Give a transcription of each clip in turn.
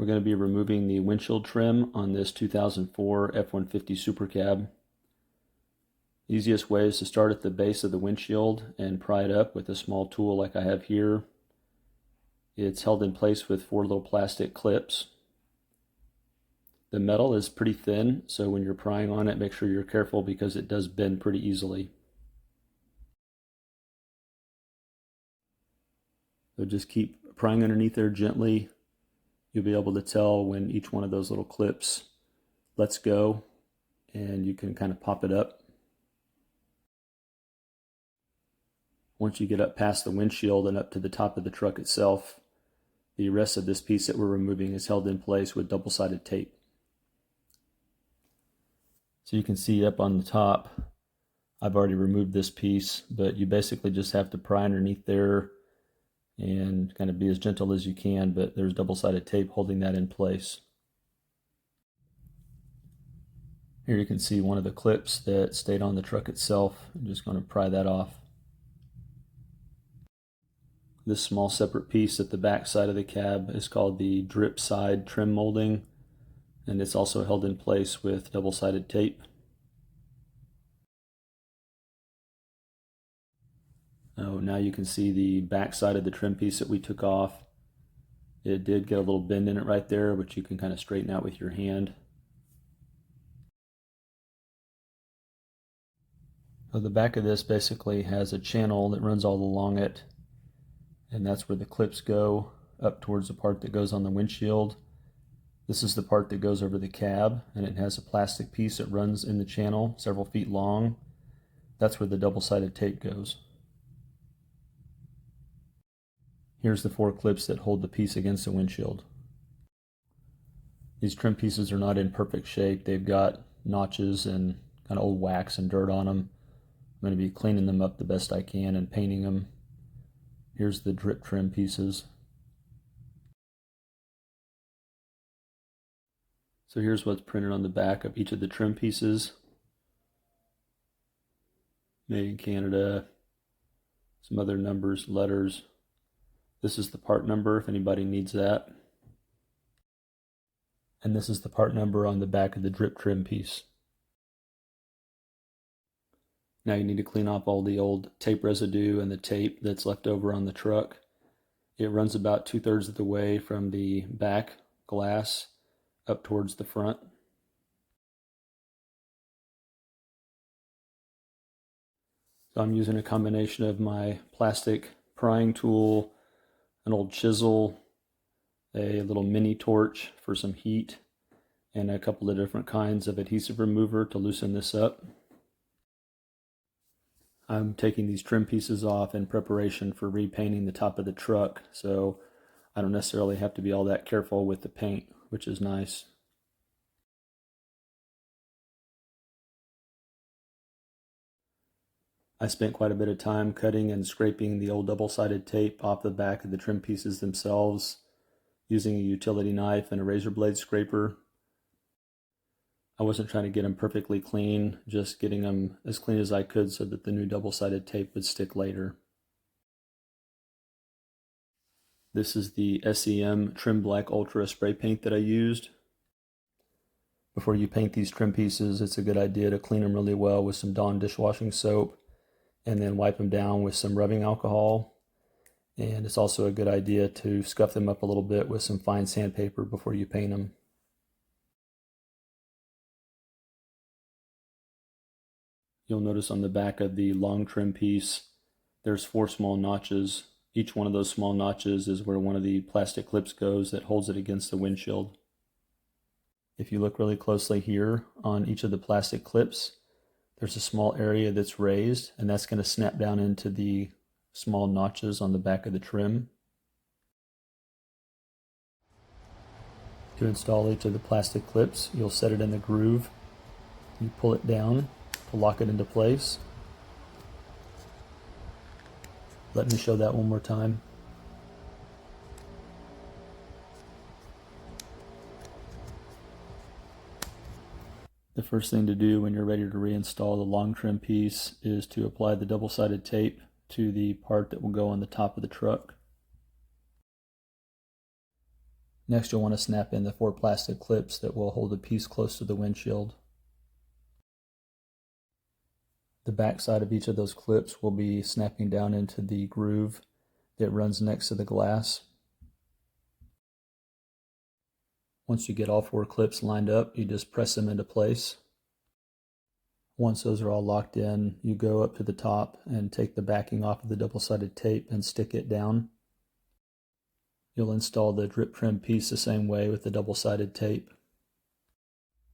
We're going to be removing the windshield trim on this 2004 F-150 Supercab. Easiest way is to start at the base of the windshield and pry it up with a small tool like I have here. It's held in place with 4 little plastic clips. The metal is pretty thin, so when you're prying on it, make sure you're careful because it does bend pretty easily. So just keep prying underneath there gently. You'll be able to tell when each one of those little clips lets go, and you can kind of pop it up. Once you get up past the windshield and up to the top of the truck itself, the rest of this piece that we're removing is held in place with double-sided tape. So you can see up on the top, I've already removed this piece, but you basically just have to pry underneath there and kind of be as gentle as you can, but there's double-sided tape holding that in place. Here you can see one of the clips that stayed on the truck itself. I'm just going to pry that off. This small separate piece at the back side of the cab is called the drip side trim molding, and it's also held in place with double-sided tape. Oh, now you can see the back side of the trim piece that we took off. It did get a little bend in it right there, which you can kind of straighten out with your hand. So the back of this basically has a channel that runs all along it, and that's where the clips go up towards the part that goes on the windshield. This is the part that goes over the cab, and it has a plastic piece that runs in the channel several feet long. That's where the double-sided tape goes. Here's the 4 clips that hold the piece against the windshield. These trim pieces are not in perfect shape. They've got notches and kind of old wax and dirt on them. I'm going to be cleaning them up the best I can and painting them. Here's the drip trim pieces. So here's what's printed on the back of each of the trim pieces. Made in Canada. Some other numbers, letters. This is the part number if anybody needs that. And this is the part number on the back of the drip trim piece. Now you need to clean off all the old tape residue and the tape that's left over on the truck. It runs about 2/3 of the way from the back glass up towards the front. So I'm using a combination of my plastic prying tool, an old chisel, a little mini torch for some heat, and a couple of different kinds of adhesive remover to loosen this up. I'm taking these trim pieces off in preparation for repainting the top of the truck, so I don't necessarily have to be all that careful with the paint, which is nice. I spent quite a bit of time cutting and scraping the old double-sided tape off the back of the trim pieces themselves using a utility knife and a razor blade scraper. I wasn't trying to get them perfectly clean, just getting them as clean as I could so that the new double-sided tape would stick later. This is the SEM Trim Black Ultra spray paint that I used. Before you paint these trim pieces, it's a good idea to clean them really well with some Dawn dishwashing soap and then wipe them down with some rubbing alcohol. And it's also a good idea to scuff them up a little bit with some fine sandpaper before you paint them. You'll notice on the back of the long trim piece, there's 4 small notches. Each one of those small notches is where one of the plastic clips goes that holds it against the windshield. If you look really closely here on each of the plastic clips, there's a small area that's raised, and that's going to snap down into the small notches on the back of the trim. To install each of the plastic clips, you'll set it in the groove. You pull it down to lock it into place. Let me show that one more time. The first thing to do when you're ready to reinstall the long trim piece is to apply the double-sided tape to the part that will go on the top of the truck. Next, you'll want to snap in the 4 plastic clips that will hold the piece close to the windshield. The back side of each of those clips will be snapping down into the groove that runs next to the glass. Once you get all 4 clips lined up, you just press them into place. Once those are all locked in, you go up to the top and take the backing off of the double-sided tape and stick it down. You'll install the drip trim piece the same way with the double-sided tape.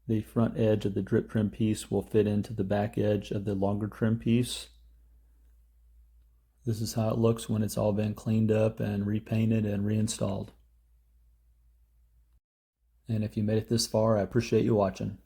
The front edge of the drip trim piece will fit into the back edge of the longer trim piece. This is how it looks when it's all been cleaned up and repainted and reinstalled. And if you made it this far, I appreciate you watching.